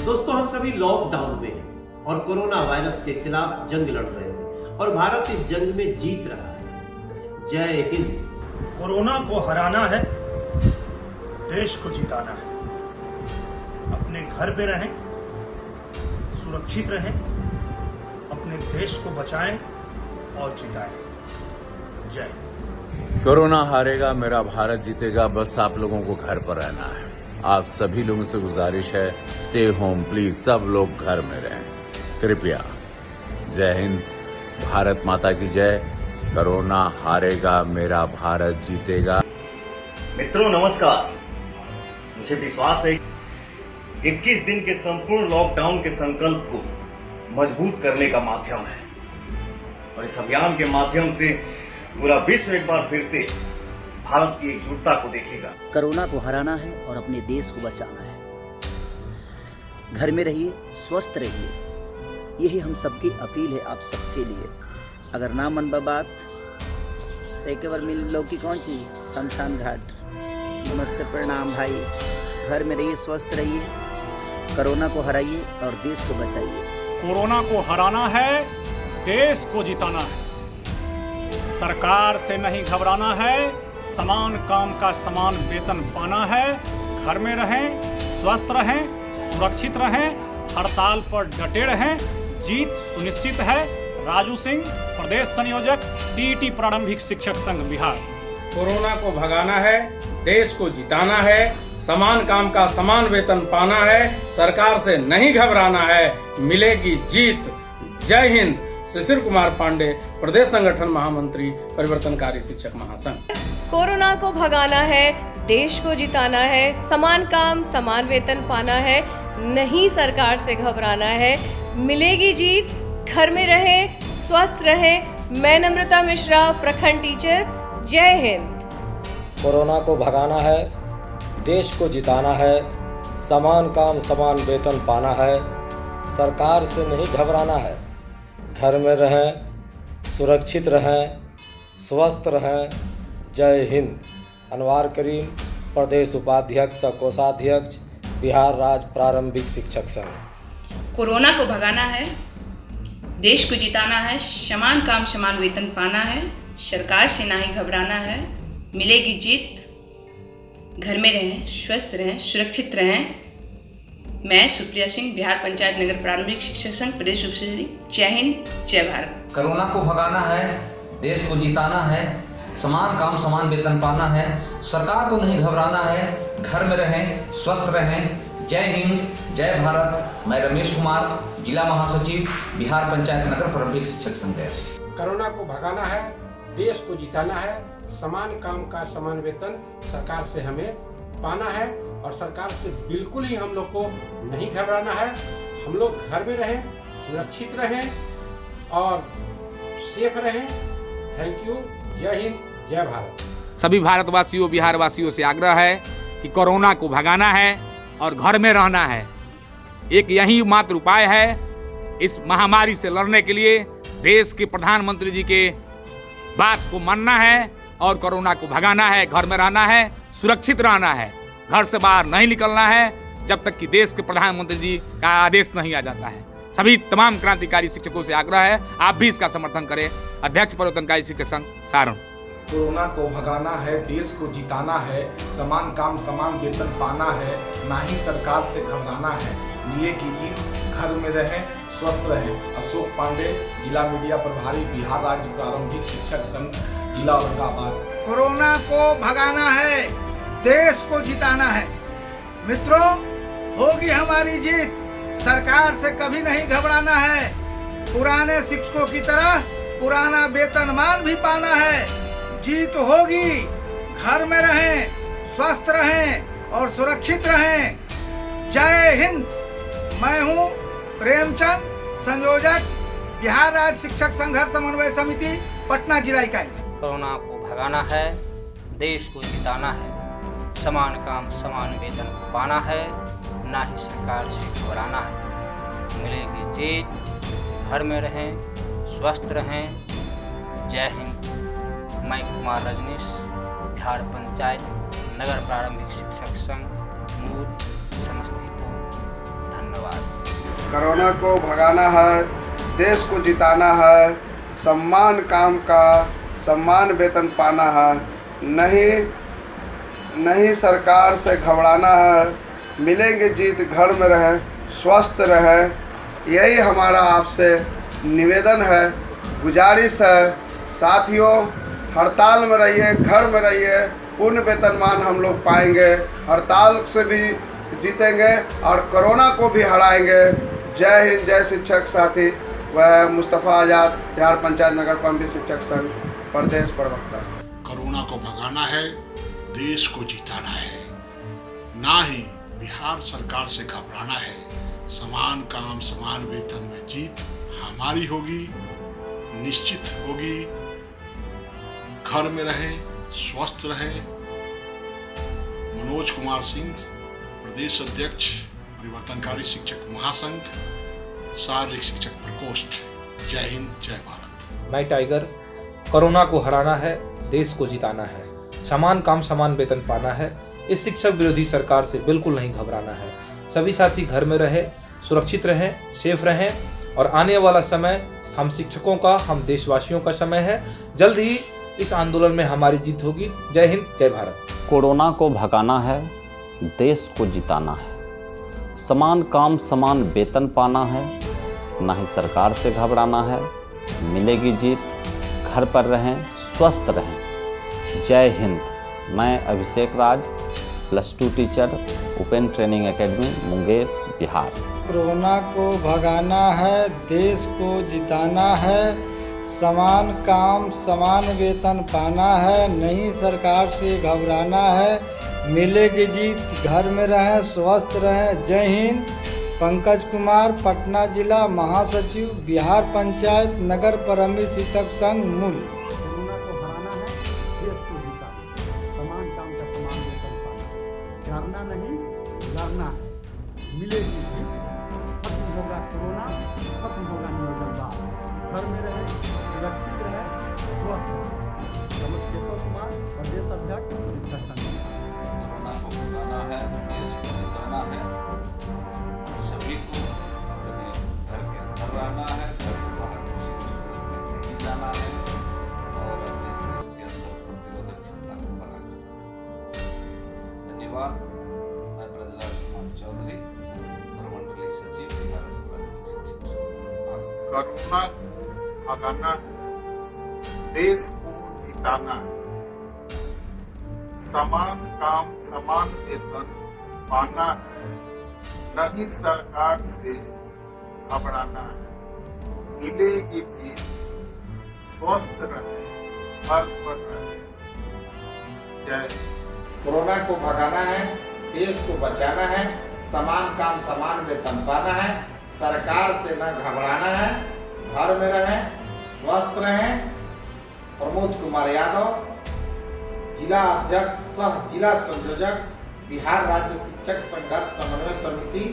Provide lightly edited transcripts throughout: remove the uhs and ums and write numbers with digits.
दोस्तों, हम सभी लॉकडाउन में हैं और कोरोना वायरस के खिलाफ जंग लड़ रहे हैं और भारत इस जंग में जीत रहा है। जय हिंद। कोरोना को हराना है, देश को जिताना है। अपने घर पे रहें, सुरक्षित रहें, अपने देश को बचाएं और जिताएं। जय हिंद। कोरोना हारेगा, मेरा भारत जीतेगा। बस आप लोगों को घर पर रहना है। आप सभी लोगों से गुजारिश है, स्टे होम प्लीज। सब लोग घर में रहें कृपया। जय हिंद, भारत माता की जय। कोरोना हारेगा, मेरा भारत जीतेगा। मित्रों नमस्कार। मुझे विश्वास है 21 दिन के संपूर्ण लॉकडाउन के संकल्प को मजबूत करने का माध्यम है और इस अभियान के माध्यम से पूरा विश्व एक बार फिर से भारत की एकजुटता को देखेगा। कोरोना को हराना है और अपने देश को बचाना है। घर में रहिए, स्वस्थ रहिए, यही हम सबकी अपील है आप सबके लिए। अगर ना मन बात एक बार मिल लो कि कौन चीज शमशान घाट। नमस्ते, प्रणाम भाई। घर में रहिए, स्वस्थ रहिए, कोरोना को हराइए और देश को बचाइए। कोरोना को हराना है, देश को जिताना है। सरकार से नहीं घबराना है, समान काम का समान वेतन पाना है। घर में रहें, स्वस्थ रहें, सुरक्षित रहें, हड़ताल पर डटे रहें। जीत सुनिश्चित है। राजू सिंह, प्रदेश संयोजक, टीईटी प्रारंभिक शिक्षक संघ बिहार। कोरोना को भगाना है, देश को जिताना है, समान काम का समान वेतन पाना है, सरकार से नहीं घबराना है, मिलेगी जीत। जय हिंद। शिशिर कुमार पांडे, प्रदेश संगठन महामंत्री, परिवर्तनकारी शिक्षक महासंघ। कोरोना को भगाना है, देश को जिताना है, समान काम समान वेतन पाना है, नहीं सरकार से घबराना है, मिलेगी जीत। घर में रहें, स्वस्थ रहें। मैं नम्रता मिश्रा, प्रखंड टीचर। जय हिंद। कोरोना को भगाना है, देश को जिताना है, समान काम समान वेतन पाना है, सरकार से नहीं घबराना है। घर में रहें, सुरक्षित रहें, स्वस्थ रहें। जय हिंद। अनवार करीम, प्रदेश उपाध्यक्ष और कोषाध्यक्ष, बिहार राज्य प्रारंभिक शिक्षक संघ। कोरोना को भगाना है, देश को जिताना है, समान काम समान वेतन पाना है, सरकार से नहीं घबराना है, मिलेगी जीत। घर में रहें, स्वस्थ रहें, सुरक्षित रहें। मैं सुप्रिया सिंह, बिहार पंचायत नगर प्रारंभिक शिक्षक संघ, प्रदेश उपसचिव। जय हिंद, जय भारत। कोरोना को भगाना है, देश को जिताना है, समान काम समान वेतन पाना है, सरकार को नहीं घबराना है, घर में रहें, स्वस्थ रहें। जय हिंद, जय भारत। मैं रमेश कुमार, जिला महासचिव, बिहार पंचायत नगर प्रारंभिक शिक्षक संघ। कोरोना को भगाना है, देश को जिताना है, समान काम का समान वेतन सरकार से हमें पाना है और सरकार से बिल्कुल ही हम लोग को नहीं घबराना है। हम लोग घर में रहें, सुरक्षित रहें और सेफ रहें। Thank you. जय हिंद, जय भारत। सभी भारतवासियों, बिहार वासियों से आग्रह है कि कोरोना को भगाना है और घर में रहना है। एक यही मात्र उपाय है इस महामारी से लड़ने के लिए। देश के प्रधानमंत्री जी के बात को मानना है और कोरोना को भगाना है। घर में रहना है, सुरक्षित रहना है, घर से बाहर नहीं निकलना है जब तक कि देश के प्रधानमंत्री जी का आदेश नहीं आ जाता है। सभी तमाम क्रांतिकारी शिक्षकों से आग्रह है, आप भी इसका समर्थन करें। अध्यक्ष परिवर्तनकारी शिक्षक संघ, सारण। कोरोना को भगाना है, देश को जिताना है, समान काम समान वेतन पाना है, ना ही सरकार से घबराना है, मिलेगी जीत। घर में रहें, स्वस्थ रहें। अशोक पांडे, जिला मीडिया प्रभारी, बिहार राज्य प्रारंभिक शिक्षक संघ, जिला औरंगाबाद। कोरोना को भगाना है, देश को जिताना है। मित्रों, होगी हमारी जीत। सरकार से कभी नहीं घबराना है। पुराने शिक्षकों की तरह पुराना वेतनमान भी पाना है। जीत होगी। घर में रहें, स्वस्थ रहें और सुरक्षित रहें। जय हिंद। मैं हूं प्रेमचंद, संयोजक, बिहार राज्य शिक्षक संघर्ष समन्वय समिति, पटना जिला इकाई। कोरोना को भगाना है, देश को जिताना है, समान काम समान वेतन पाना है, ना ही सरकार से घबराना है, मिलेगी जीत। घर में रहें, स्वस्थ रहें। जय हिंद। मैं कुमार रजनीश, बिहार पंचायत नगर प्रारंभिक शिक्षक संघ, मूल समस्तीपुर। धन्यवाद। कोरोना को भगाना है, देश को जिताना है, सम्मान काम का सम्मान वेतन पाना है, नहीं सरकार से घबराना है, मिलेंगे जीत, घर में रहें, स्वस्थ रहें। यही हमारा आपसे निवेदन है, गुजारिश है। साथियों, हड़ताल में रहिए, घर में रहिए, पूर्ण वेतनमान हम लोग पाएंगे, हड़ताल से भी जीतेंगे और कोरोना को भी हराएंगे। जय हिंद, जय शिक्षक साथी। वह मुस्तफ़ा आज़ाद, बिहार पंचायत नगर पंपित शिक्षक संघ प्रदेश प्रवक्ता। कोरोना को भगाना है, देश को जिताना है, ना ही बिहार सरकार से घबराना है। समान काम समान वेतन में जीत हमारी होगी, निश्चित होगी। घर में रहें, स्वस्थ रहें। मनोज कुमार सिंह, प्रदेश अध्यक्ष परिवर्तनकारी शिक्षक महासंघ, शारीरिक शिक्षक प्रकोष्ठ। जय हिंद, जय भारत। मैं टाइगर। कोरोना को हराना है, देश को जिताना है, समान काम समान वेतन पाना है। इस शिक्षक विरोधी सरकार से बिल्कुल नहीं घबराना है। सभी साथी घर में रहे, सुरक्षित रहें, सेफ रहें और आने वाला समय हम शिक्षकों का, हम देशवासियों का समय है। जल्द ही इस आंदोलन में हमारी जीत होगी। जय हिंद, जय भारत। कोरोना को भगाना है, देश को जिताना है, समान काम समान वेतन पाना है, ना ही सरकार से घबराना है। मिलेगी जीत, घर पर रहें, स्वस्थ रहें। जय हिंद। मैं अभिषेक राज, +2 teacher, open training academy, Munger, Bihar. Corona को भगाना है, देश को जिताना है, समान काम समान वेतन पाना है, नहीं सरकार से घबराना है, मिलेगी जीत, घर में रहें, स्वस्थ रहें। जय हिंद। पंकज कुमार, पटना जिला महासचिव, बिहार पंचायत नगर प्राथमिक शिक्षक संघ, मूल। कोरोना को हराना है, देश को जिताना, समान काम का समान वेतन पाना, डरना नहीं, लड़ना है। मिलेगी जीत, खत्म होगा कोरोना, खत्म होगा नियोजनवाद। घर में रहे, सुरक्षित रहे, स्वस्थ रहे। केशव कुमार, प्रदेश अध्यक्ष शिक्षक संघ। कोरोना को भगाना है, देश को जिताना है। सभी को अपने घर के अंदर रहना है, घर से बाहर किसी भी सूरत में नहीं जाना है और अपने शरीर के अंदर प्रतिरोधक क्षमता को बढ़ाना है। धन्यवाद। मैं ब्रजराज कुमार चौधरी, प्रमंडलीय सचिव, बिहार प्राथमिक शिक्षक संघ। कोरोना को भगाना है, देश को जिताना है, समान काम समान वेतन पाना है, नहीं सरकार से घबराना है। मिलेगी जीत, स्वस्थ रहे, घर पर रहे। जय। कोरोना को भगाना है, देश को बचाना है, समान काम समान वेतन पाना है, सरकार से न घबराना है, घर में रहें, स्वस्थ रहें। प्रमोद कुमार यादव, जिला अध्यक्ष सह जिला संयोजक, बिहार राज्य शिक्षक संघर्ष समन्वय समिति,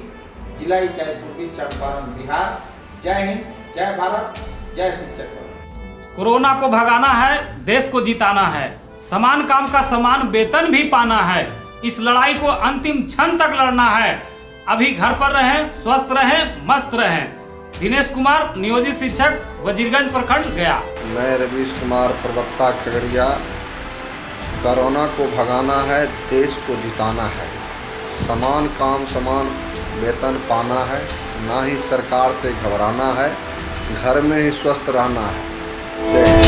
जिला इकाई पूर्वी चंपारण, बिहार। जय हिंद, जय भारत, जय शिक्षक संघ। कोरोना को भगाना है, देश को जिताना है, समान काम का समान वेतन भी पाना है। इस लड़ाई को अंतिम क्षण तक लड़ना है। अभी घर पर रहें, स्वस्थ रहें, मस्त रहें। दिनेश कुमार, नियोजित शिक्षक, वजीरगंज प्रखंड, गया। मैं रवीश कुमार, प्रवक्ता, खगड़िया। कोरोना को भगाना है, देश को जिताना है, समान काम समान वेतन पाना है, ना ही सरकार से घबराना है, घर में ही स्वस्थ रहना है। जय हिंद।